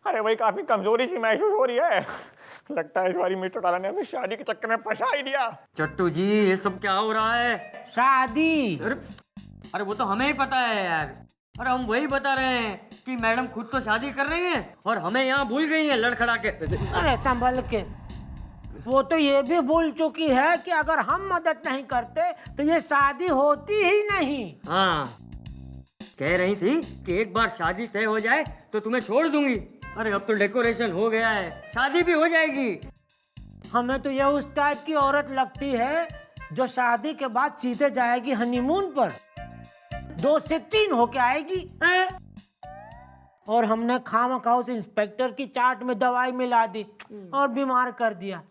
अरे भाई काफी कमजोरी सी महसूस हो रही है। लगता है इस बारी मिस्टर टाला ने हमें शादी के चक्कर में फंसा ही दिया। चट्टू जी ये सब क्या हो रहा है? शादी? अरे वो तो हमें ही पता है यार। अरे हम वही बता रहे हैं कि मैडम खुद तो शादी कर रही हैं और हमें यहाँ भूल गई हैं लड़खड़ा के। अरे संभल के। वो तो ये भी भूल चुकी है कि अगर हम मदद नहीं करते तो ये शादी होती ही नहीं। हाँ, कह रही थी कि एक बार शादी तय हो जाए तो तुम्हें छोड़ दूंगी। अरे अब तो डेकोरेशन हो गया है, शादी भी हो जाएगी। हमें तो ये उस टाइप की औरत लगती है जो शादी के बाद सीधे जाएगी हनीमून पर, 2 से 3 होके आएगी। और हमने खामखा उस इंस्पेक्टर की चाट में दवाई मिला दी और बीमार कर दिया।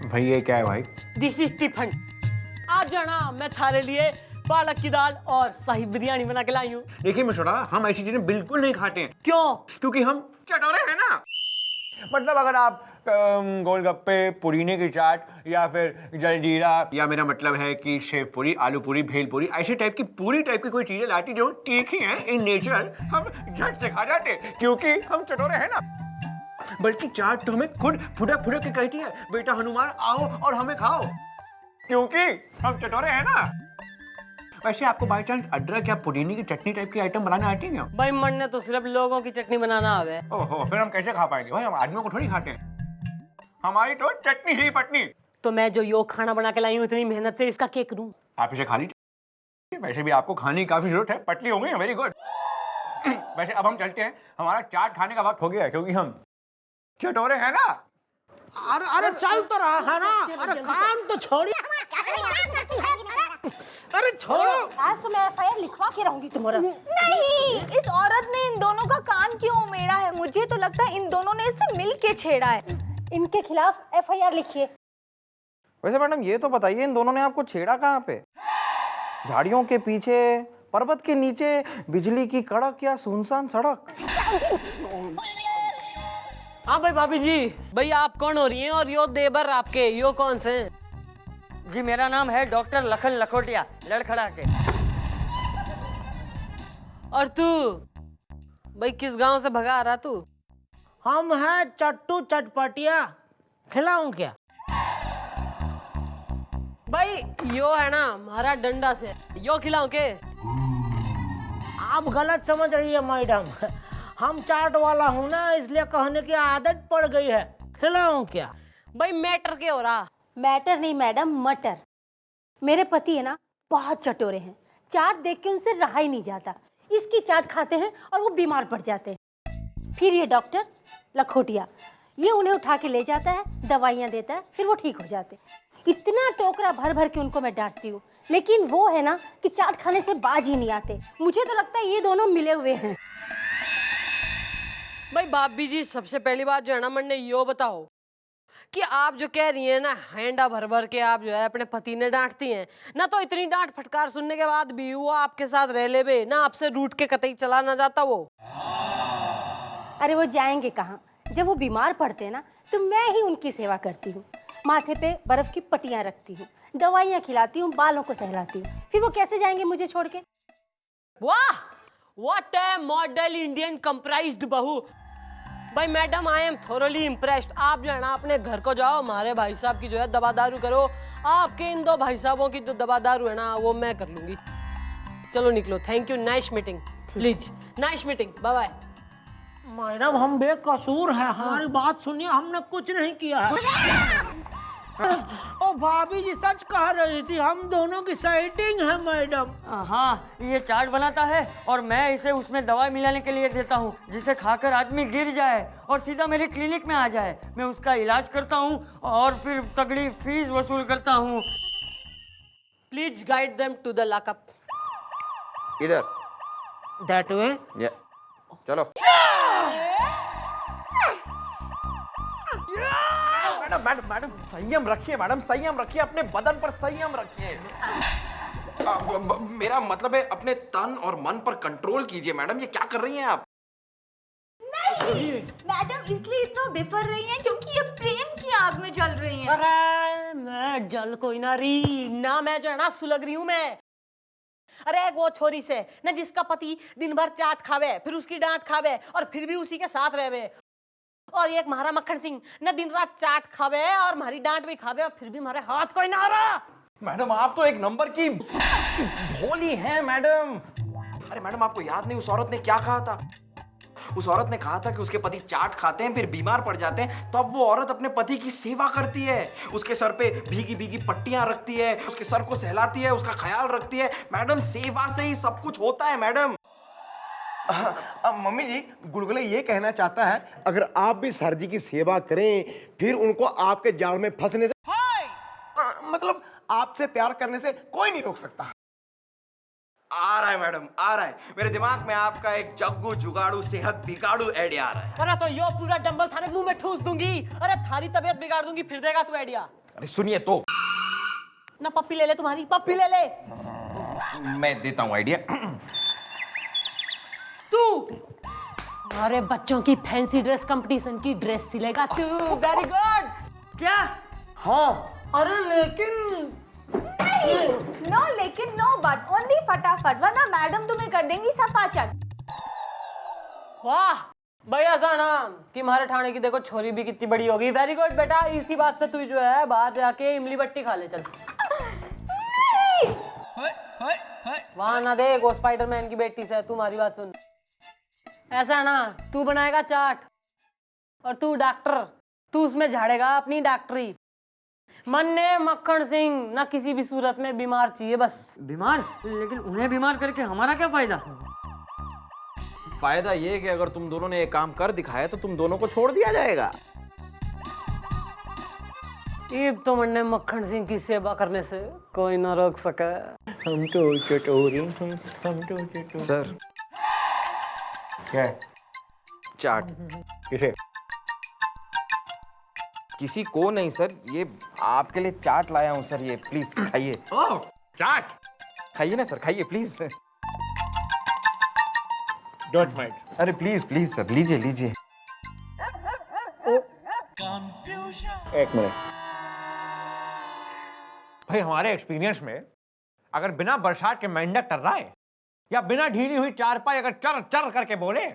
भाई ये क्या है भाई? This is tiffin. आप जाना मैं थारे लिए पालक की दाल और शाही बिरयानी बना के लाई हूँ। देखिए मिस्टर टाला, हम ऐसी चीजें बिल्कुल नहीं खाते हैं। क्यों? क्योंकि हम चटोरे हैं ना। मतलब अगर आप गोलगप्पे, पुदीने की चाट या फिर जलजीरा, या मेरा मतलब है कि शेव पूरी, आलू पूरी, भेल पूरी, ऐसे टाइप की पूरी टाइप की कोई चीजें लाती जो तीखी हैं इन नेचर, हम झट से खा जाते क्योंकि हम चटोरे हैं ना। बल्कि चाट तो हमें खुद फुदक फुदक के कहती है, बेटा हनुमान आओ और हमें खाओ, क्योंकि हम चटोरे हैं ना। वैसे आपको बाई चांस अदरक या पुदीने की चटनी टाइप की आइटम बनाना आती है क्या? भाई मन ने तो सिर्फ लोगों की चटनी बनाना आवे। ओहो, फिर हम कैसे खा पाएंगे भाई? हम आदमियों को थोड़ी खाते हैं, हमारी तो चटनी ही पटनी। तो मैं जो यो खाना बना के लाई हूँ इतनी मेहनत से, इसका क्या करूँ? आप इसे खा लीजिए, वैसे भी आपको खाने की काफी जरूरत है, पतली हो गई। Very good. वैसे अब हम चलते हैं, हमारा चाट खाने का वक्त हो गया है, क्योंकि हम चटोरे हैं ना। अरे चल तो रहा है ना। अरे काम तो छोड़िए। अरे छोड़ो। आज तो मैं एफआईआर लिखवा के रहूंगी तुम्हारा। नहीं, इस औरत ने इन दोनों का कान क्यों उमेड़ा है? मुझे तो लगता है इन दोनों ने इसे मिल के छेड़ा है। इनके खिलाफ एफआईआर लिखिए। वैसे मैडम ये तो बताइए, इन दोनों ने आपको छेड़ा कहाँ पे? झाड़ियों के पीछे, पर्वत के नीचे, बिजली की कड़क या सुनसान सड़क? हाँ भाई भाभी जी, भाई आप कौन हो रही हैं और यो देवर आपके यो कौन से हैं? जी मेरा नाम है डॉक्टर लखन लखोटिया, लड़खड़ा के। और तू भाई किस गांव से भगा आ रहा तू? हम हैं चट्टू चटपटिया। खिलाऊं क्या? भाई यो है ना हमारा डंडा से, यो खिलाऊं के? आप गलत समझ रही है मैडम। हम चाट वाला हूँ ना, इसलिए कहने की आदत पड़ गई है। खिलाऊं क्या? भाई मैटर क्या हो रहा? मैटर नहीं मैडम, मटर। मेरे पति है ना बहुत चटोरे हैं, चाट देख के उनसे रहा ही नहीं जाता। इसकी चाट खाते हैं और वो बीमार पड़ जाते हैं। फिर ये डॉक्टर लखोटिया, ये उन्हें उठा के ले जाता है, दवाइयाँ देता है, फिर वो ठीक हो जाते हैं। इतना टोकरा भर भर के उनको मैं डांटती हूँ, लेकिन वो है ना कि चाट खाने से बाज ही नहीं आते। मुझे तो लगता है ये दोनों मिले हुए हैं। भाई भाभी जी, सबसे पहली बात जो है ना मन ने यो बताओ कि आप जो कह रही हैं ना हैंडा भर भर के आप जो है अपने पति ने डांटती हैं ना, तो इतनी डांट फटकार सुनने के बाद भी वो आपके साथ रह ले बे ना, आपसे रूठ के कतई चला ना जाता वो? अरे वो जाएंगे कहाँ? जब वो बीमार पड़ते हैं ना तो मैं ही उनकी सेवा करती हूँ। माथे पे बर्फ की पट्टियाँ रखती हूँ, दवाइयाँ खिलाती हूँ, बालों को सहलाती हूँ। फिर वो कैसे जाएंगे मुझे छोड़ के? वाह, what A model Indian comprised बहू। भाई madam, I am thoroughly impressed. आप जो है ना अपने घर को जाओ, हमारे भाई साहब की जो है दवा दारू करो। आपके इन 2 भाई साहबों की जो दवा दारू है ना वो मैं कर लूंगी। चलो निकलो, thank you, nice meeting. Please, nice meeting, bye bye. Madam हम बेकसूर हैं, हमारी बात सुनिए, हमने कुछ नहीं किया है। ओ भाभी जी सच कह रही थी, हम दोनों की सेटिंग है मैडम। हाँ, ये चाट बनाता है और मैं इसे उसमें दवाई मिलाने के लिए देता हूँ, जिसे खाकर आदमी गिर जाए और सीधा मेरे क्लिनिक में आ जाए। मैं उसका इलाज करता हूँ और फिर तगड़ी फीस वसूल करता हूँ। Please guide them to the lockup. इधर। That way. चलो। मैडम मैडम मैडम संयम रखिए, मैडम संयम रखिए, अपने बदन पर संयम रखिए। मेरा मतलब है अपने तन और मन पर कंट्रोल कीजिए मैडम, ये क्या कर रही हैं आप? नहीं मैडम इसलिए इतना बिफर रही हैं क्योंकि ये प्रेम की आग में जल रही हैं। अरे मैं जल कोई ना रही ना, मैं जो है ना सुलग रही हूँ मैं। अरे एक वो छोरी से ना जिसका पति दिन भर चाट खावे, फिर उसकी डांट खावे और फिर भी उसी के साथ रहवे, और एक महारा मक्खन सिंह न दिन रात चाट खावे और हमारी डांट भी खावे और फिर भी हमारे हाथ कोई ना आ रहा। मैडम आप तो एक नंबर की भोली हैं मैडम। अरे मैडम आपको याद नहीं उस औरत ने क्या कहा था? उस औरत ने कहा था कि उसके पति चाट खाते हैं फिर बीमार पड़ जाते हैं, तब वो औरत अपने पति की सेवा करती है, उसके सर पे भीगी भीगी पट्टियां रखती है, उसके सर को सहलाती है, उसका ख्याल रखती है। मैडम सेवा से ही सब कुछ होता है मैडम। अब मम्मी जी गुलगुला ये कहना चाहता है अगर आप भी सर जी की सेवा करें फिर उनको आपके जाल में फंसने से मतलब आपसे प्यार करने से कोई नहीं रोक सकता। आ रहा है मैडम, आ रहा है मेरे दिमाग में आपका एक जग्गू जुगाड़ू सेहत बिगाड़ू आइडिया आ रहा है। अरे तो यो पूरा डंबल थाने मुंह में ठूस दूंगी, अरे थारी तबीयत बिगाड़ दूंगी, फिर देगा तू आइडिया। अरे सुनिए तो ना पप्पी ले ले, तुम्हारी पप्पी ले ले। मैं देता हूँ आइडिया। तू अरे बच्चों की फैंसी ड्रेस कंपटीशन की ड्रेस सिलेगा तू। Very good. क्या? हाँ अरे लेकिन नो लेकिन नो बट ओनली फटाफट, वरना मैडम तुम्हें कर देंगी सफाचट। वाह बढ़िया सा नाम कि हमारे ठाणे की देखो छोरी भी कितनी बड़ी होगी। वेरी गुड बेटा, इसी बात पे तू जो है बाहर जाके इमली बट्टी खा ले चल। वहां ना देख वो स्पाइडरमैन की बेटी से, तू हमारी बात सुन। ऐसा है ना, तू बनाएगा चाट और तू डॉक्टर, तू उसमें झाड़ेगा अपनी डॉक्टरी। मन ने मक्खन सिंह ना किसी भी सूरत में बीमार चाहिए बस। बीमार? लेकिन उन्हें बीमार करके हमारा क्या फायदा? फायदा ये कि अगर तुम दोनों ने ये काम कर दिखाया तो तुम दोनों को छोड़ दिया जाएगा। ईब तो मन ने मक्खन सिंह की सेवा करने से कोई ना रोक सके। हम तो चटोरी, हम तो चटोरी। सर क्या है? चाट किसे? किसी को नहीं सर, ये आपके लिए चाट लाया हूँ सर, ये प्लीज खाइए। ओह चाट, खाइए ना सर, खाइए प्लीज। Don't mind. अरे प्लीज प्लीज सर, लीजिए लीजिए। एक मिनट भाई, हमारे एक्सपीरियंस में अगर बिना बरसात के मेंढक टर रहा है या बिना ढीली हुई चारपाई अगर चर चर करके बोले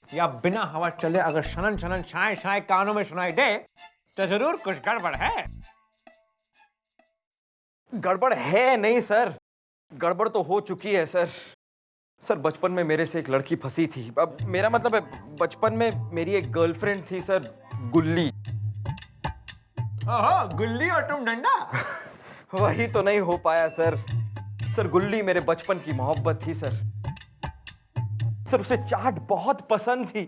या बिना हवा चले अगर शनन शनन छाए छाए कानों में सुनाई दे तो जरूर कुछ गड़बड़ है। गड़बड़ है नहीं सर, गड़बड़ तो हो चुकी है सर। सर बचपन में मेरे से एक लड़की फंसी थी। अब मेरा मतलब है बचपन में मेरी एक गर्लफ्रेंड थी सर, गुल्ली। ओहो, गुल्ली और तुम डंडा। वही तो नहीं हो पाया सर। सर गुल्ली मेरे बचपन की मोहब्बत थी सर। सर उसे चाट बहुत पसंद थी।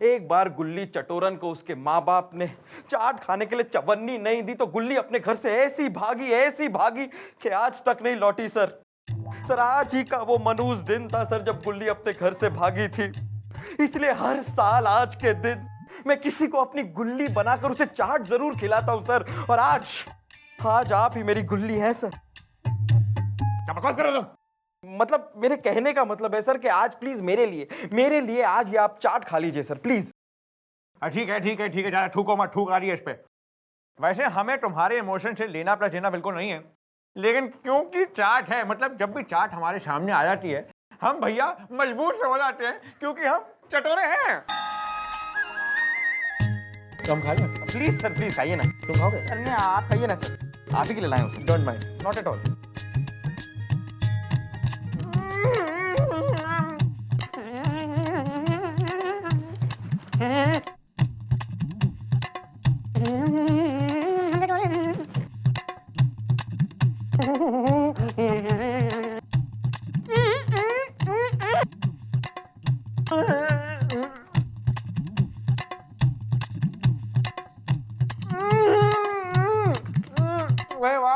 एक बार गुल्ली चटोरन को उसके माँ बाप ने चाट खाने के लिए चवन्नी नहीं दी तो गुल्ली अपने घर से ऐसी भागी कि आज तक नहीं लौटी सर। सर आज ही का वो मनूस दिन था सर जब गुल्ली अपने घर से भागी थी। इसलिए हर साल आज के दिन मैं किसी को अपनी गुल्ली बनाकर उसे चाट जरूर खिलाता हूं सर। और आज आप ही मेरी गुल्ली है सर। क्या बकवास कर रहे हो तुम? मतलब मेरे कहने का मतलब है सर कि आज प्लीज मेरे लिए आज ये आप चाट खा लीजिए सर प्लीज। ठीक है ठीक है ठीक है, ज्यादा थूको मत, थूक आ रही है इस पे। वैसे हमें तुम्हारे इमोशन से लेना प्लस देना बिल्कुल नहीं है, लेकिन क्योंकि चाट है, मतलब जब भी चाट हमारे सामने आ जाती है हम भैया मजबूर से हो जाते हैं क्योंकि हम चटोरे हैं। तुम खा लो प्लीज सर, प्लीज खाइए ना। तुम खाओगे? अरे नहीं आप खाइए ना सर, आप ही के लिए लाए हूं sir. Don't mind, not at all.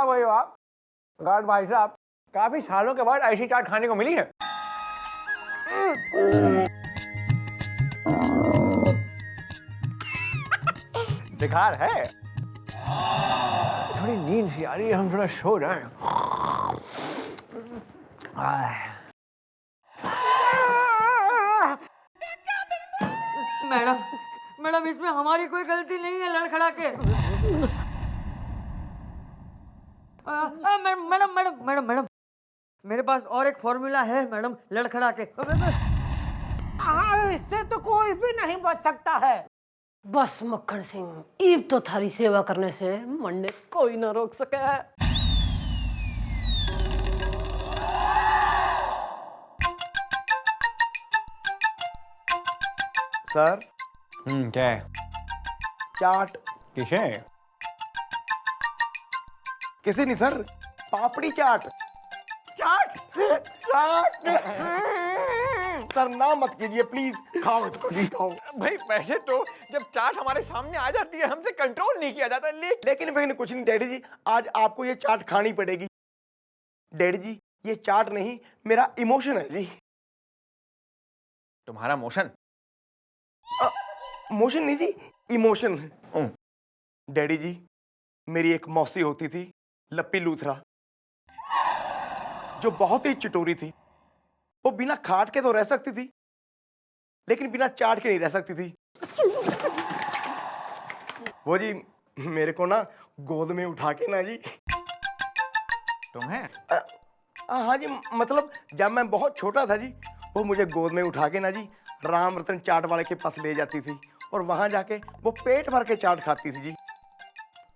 भाई वाह, गार्ड भाई साहब, काफी सालों के बाद ऐसी चाट खाने को मिली है। बेकार है। थोड़ी नींद सी आ रही है, हम थोड़ा सो जाएं। मैडम मैडम इसमें हमारी कोई गलती नहीं है लड़खड़ा के। Madam madam madam madam madam मेरे पास और एक फॉर्मूला है मैडम लड़खड़ा के। हाँ, इससे तो कोई भी नहीं बच सकता है। बस मक्खन सिंह, ईब तो थारी सेवा करने से मरने कोई ना रोक सके। सर क्या है? चाट किसे? किसी नहीं सर, पापड़ी चाट। चाट चाट सर ना मत कीजिए प्लीज, खाओ इसको जी खाओ। भाई वैसे तो जब चाट हमारे सामने आ जाती है हमसे कंट्रोल नहीं किया जाता, लेकिन कुछ नहीं डैडी जी, आज आपको ये चाट खानी पड़ेगी। डैडी जी ये चाट नहीं, मेरा इमोशन है जी। तुम्हारा मोशन? मोशन नहीं जी, इमोशन। डैडी जी मेरी एक मौसी होती थी लप्पी लूथरा, जो बहुत ही चिटोरी थी। वो बिना खाट के तो रह सकती थी, लेकिन बिना चाट के नहीं रह सकती थी। वो जी मेरे को ना गोद में उठा के ना जी। तुम्हें? हाँ जी, मतलब जब मैं बहुत छोटा था जी, वो मुझे गोद में उठा के ना जी राम रतन चाट वाले के पास ले जाती थी, और वहां जाके वो पेट भर के चाट खाती थी जी।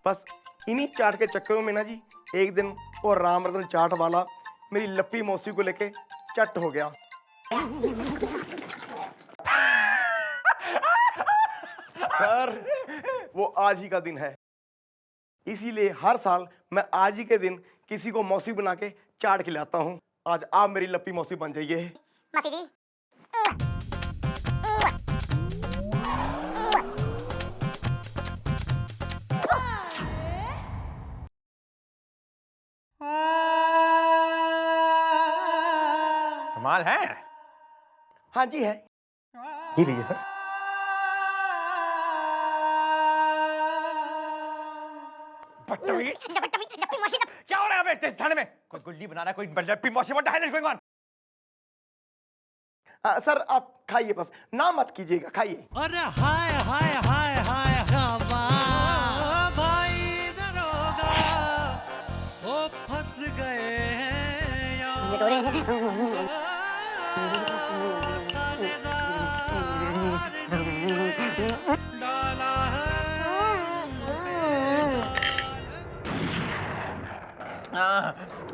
बस इन्हीं चाट के चक्करों में ना जी एक दिन वो राम रतन चाट वाला मेरी लप्पी मौसी को लेके चट हो गया। सर वो आज ही का दिन है, इसीलिए हर साल मैं आज ही के दिन किसी को मौसी बना के चाट खिलाता हूँ। आज आप मेरी लप्पी मौसी बन जाइए। मौसी जी कमाल है। हाँ जी है, ये लीजिए सर। बदतमीज। क्या हो रहा है इतने ठंड में? कोई गुल्ली बना रहा है, कोई लप्पी मौसी, what the hell is going on? Sir आप खाइए, बस ना मत कीजिएगा, खाइए। अरे हाय हाय हाय हाय भाई दरोगा, ओ फंस गए हैं यार। डाला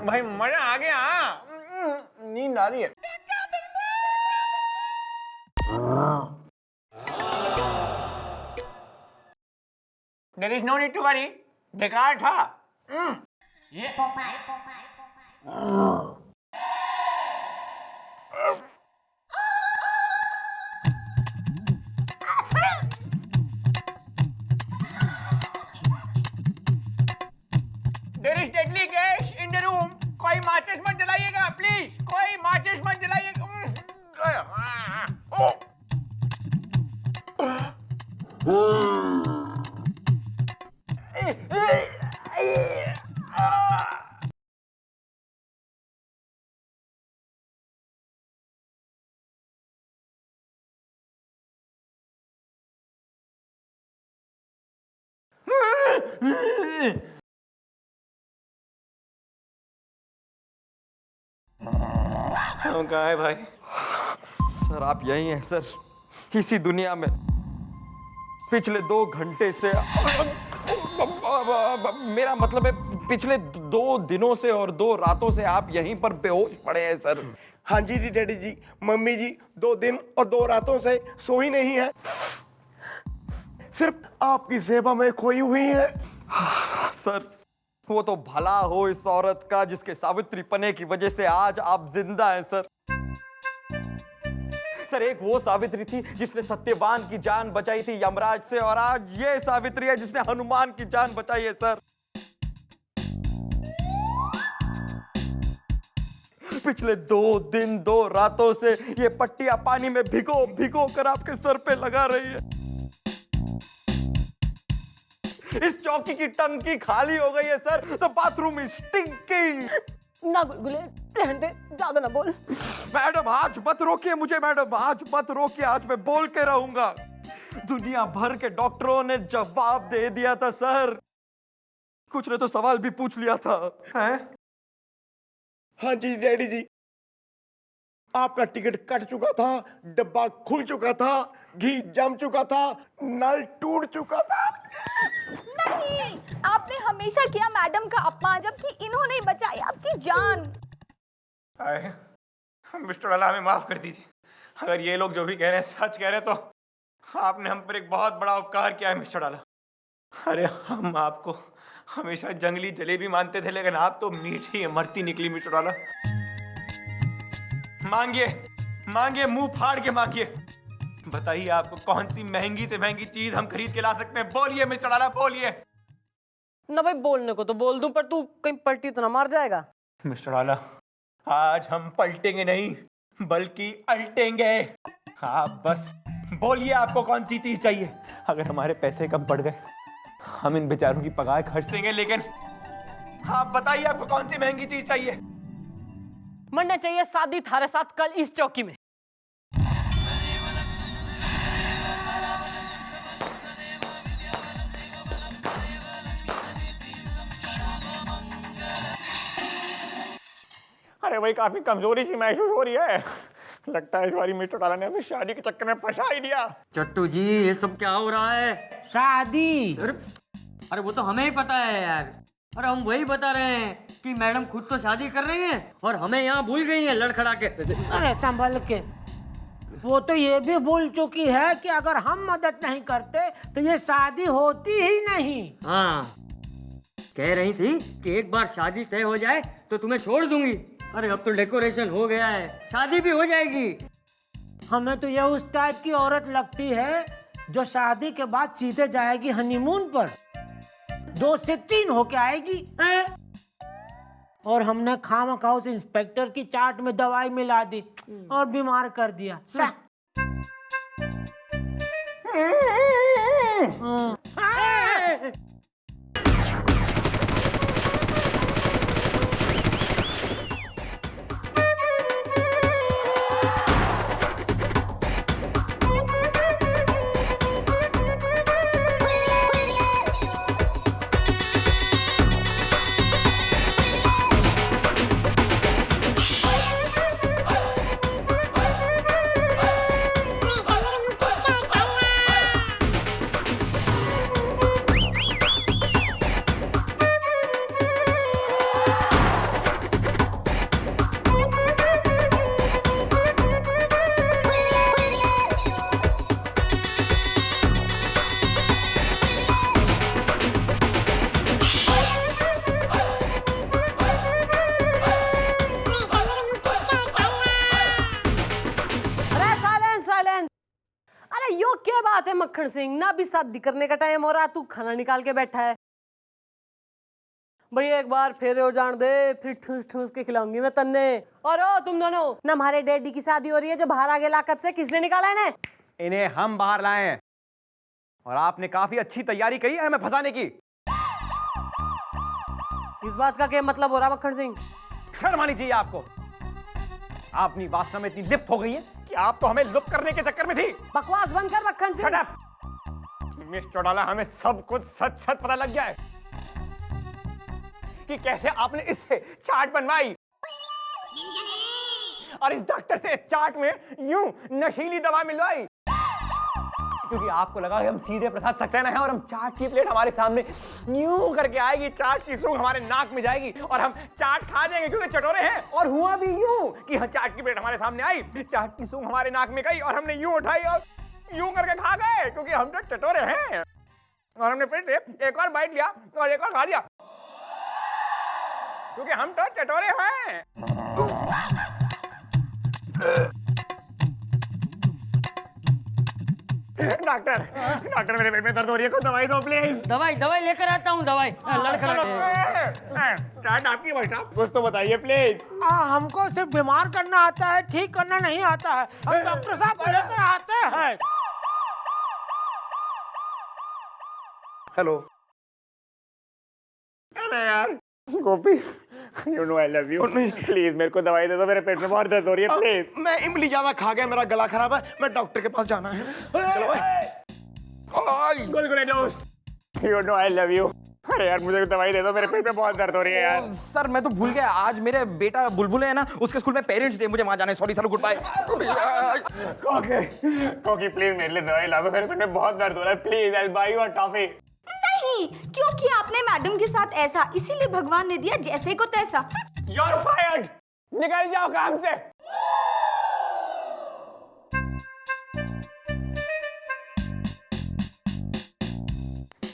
भाई मजा आ गया। नींद आ रही है। There is no need to worry. बेकार था। There is deadly gas in the room. कोई माचिस मत जलाइएगा प्लीज, कोई माचिस मत जलाइएगा। कहाँ है भाई? सर आप यही हैं सर, इसी दुनिया में। पिछले 2 घंटे से मेरा मतलब है पिछले 2 दिनों से और 2 रातों से आप यहीं पर बेहोश पड़े हैं सर। हाँ जी जी डैडी जी, मम्मी जी 2 दिन और 2 रातों से सो ही नहीं है, सिर्फ आपकी सेवा में खोई हुई है। सर वो तो भला हो इस औरत का जिसके सावित्री पने की वजह से आज आप जिंदा हैं सर। सर एक वो सावित्री थी जिसने सत्यवान की जान बचाई थी यमराज से, और आज ये सावित्री है जिसने हनुमान की जान बचाई है सर। पिछले 2 दिन 2 रातों से ये पट्टियां पानी में भिगो भिगो कर आपके सर पे लगा रही है। इस चौकी की टंकी खाली हो गई है sir. The bathroom is stinking. ना गुलगुले, रहने दे, ज्यादा ना बोल। मैडम आज मत रोकिए मुझे, मैडम आज मत रोकिए, आज मैं बोल के रहूंगा। दुनिया भर के डॉक्टरों ने जवाब दे दिया था सर, कुछ ने तो सवाल भी पूछ लिया था। हैं? हाँ जी डैडी जी, आपका टिकट कट चुका था, डब्बा खुल चुका था, घी जम चुका था, नल टूट चुका था। नहीं, आपने हमेशा किया मैडम का अपमान, जबकि इन्होंने ही बचाई आपकी जान। मिस्टर अला हमें माफ कर दीजिए, अगर ये लोग जो भी कह रहे हैं सच कह रहे हैं तो आपने हम पर एक बहुत बड़ा उपकार किया है मिस्टर अला। अरे हम आपको हमेशा जंगली जलेबी मानते थे, लेकिन आप तो मीठी मरती निकली मिस्टर अला। मांगिए मांगिए, मुंह फाड़ के मांगिए, बताइए आपको कौन सी महंगी से महंगी चीज हम खरीद के ला सकते हैं। बोलिए मिस्टर अला, बोलिए। ना भाई, बोलने को तो बोल दूं, पर तू कहीं पलटी तो ना मार जाएगा। मिस्टर आला, आज हम पलटेंगे नहीं बल्कि अल्टेंगे। आप बस बोलिए आपको कौन सी चीज चाहिए। अगर हमारे पैसे कम पड़ गए हम इन बेचारों की पगार खर्च देंगे, लेकिन आप बताइए आपको कौन सी महंगी चीज चाहिए। मरना चाहिए शादी थारे साथ कल इस चौकी में। अरे भाई काफी कमजोरी सी महसूस हो रही है, लगता है इस बारी मिस्टर टाला ने हमें शादी के चक्कर में फंसा ही दिया। चट्टू जी ये सब क्या हो रहा है? शादी। अरे वो तो हमें ही पता है यार। अरे हम वही बता रहे हैं कि मैडम खुद तो शादी कर रही हैं और हमें यहाँ भूल गई हैं लड़खड़ा के। अरे संभल के, वो तो ये भी भूल चुकी है कि अगर हम मदद नहीं करते तो ये शादी होती ही नहीं। हाँ, कह रही थी कि एक बार शादी तय हो जाए तो तुम्हें छोड़ दूंगी। अरे अब तो डेकोरेशन हो गया है, शादी भी हो जाएगी। हमें तो ये उस टाइप की औरत लगती है जो शादी के बाद सीधे जाएगी हनीमून पर, 2 से 3 होके आएगी। और हमने खामखा उस इंस्पेक्टर की चाट में दवाई मिला दी और बीमार कर दिया। बात है मक्खन सिंह, ना भी शादी करने का टाइम हो रहा, तू खाना निकाल के बैठा है। भैया एक बार फेरे हो जान दे, फिर ठूस ठूस के खिलाऊंगी मैं तन्ने। और ओ तुम दोनों, ना हमारे डैडी की शादी हो रही है जो बाहर आ गया, कब से किसने निकाला है इन्हें? इन्हें हम बाहर लाए हैं और आपने काफी अच्छी तैयारी करी है हमें फंसाने की। इस बात का क्या मतलब हो रहा मक्खन सिंह? शर्म आनी चाहिए आपको। आप अपनी वासना में इतनी लिप्त हो गई हैं कि आप तो हमें लुप्त करने के चक्कर में थी। बकवास बंद कर मक्खन Singh. Shut up! Miss Chautala, हमें सब कुछ सच सच पता लग गया है कि कैसे आपने इससे चाट बनवाई और इस डॉक्टर से इस चाट में यूं नशीली दवा मिलवाई, क्योंकि आपको लगा कि हम सीधे प्रसाद सक्सेना हैं और हम चाट की प्लेट हमारे सामने यूं करके आएगी, चाट की सूंघ हमारे नाक में जाएगी और हम चाट खा जाएंगे क्योंकि चटोरे हैं। और हुआ भी यूं कि हाँ, चाट की प्लेट हमारे सामने आई, चाट की सूंघ हमारे नाक में गई और हमने यूं उठाई और यूं करके खा गए क्योंकि हम तो चटोरे हैं। और हमने फिर से एक और बाइट लिया और एक और खा लिया क्योंकि हम तो चटोरे हैं। डॉक्टर मेरे पेट में दर्द हो रही है, कुछ दवाई दो प्लीज। दवाई दवाई लेकर आता हूँ, दवाई चाट आपकी भाई साहब, कुछ तो बताइए प्लीज। हमको सिर्फ बीमार करना आता है, ठीक करना नहीं आता है। हम डॉक्टर साहब को लेकर आते हैं। हेलो, है यार। गोपी, you know I love you. Please मेरे को दवाई दे दो, मेरे पेट में बहुत दर्द हो रही है, प्लीज। मैं इमली ज्यादा खा गया, मेरा गला खराब है, मैं डॉक्टर के पास जाना है। चलो भाई। गुलगुले दोस्त, you know I love you. अरे यार मुझे दवाई दे दो, मेरे पेट में बहुत दर्द हो रही है यार। सर मैं तो भूल गया, आज मेरे बेटा बुलबुल है ना, उसके स्कूल में पेरेंट्स डे, मुझे वहां जाना है। Sorry sir, good bye. कोकी प्लीज मेरे लिए दवाई ला दो, मेरे पेट में बहुत दर्द हो रहा है, please I buy you a toffee. नहीं, क्योंकि आपने मैडम के साथ ऐसा, इसीलिए भगवान ने दिया जैसे को तैसा। You're fired! निकल जाओ काम से।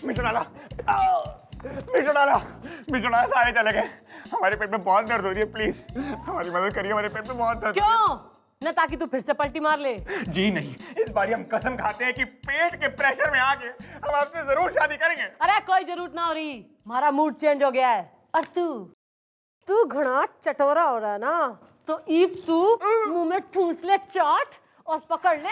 मिठुनाला सारे चले गए। हमारे पेट में बहुत दर्द हो रही है, प्लीज हमारी मदद करिए, हमारे पेट में बहुत दर्द। क्यों न, ताकि तू फिर से पलटी मार ले? जी नहीं, इस बार हम कसम खाते हैं कि पेट के प्रेशर में आके हम आपसे जरूर शादी करेंगे। अरे कोई जरूरत ना हो रही, हमारा मूड चेंज हो गया है। और तू घना चटोरा हो रहा है ना, तो ईव तू मुंह में ठूस ले चाट और पकड़ ले।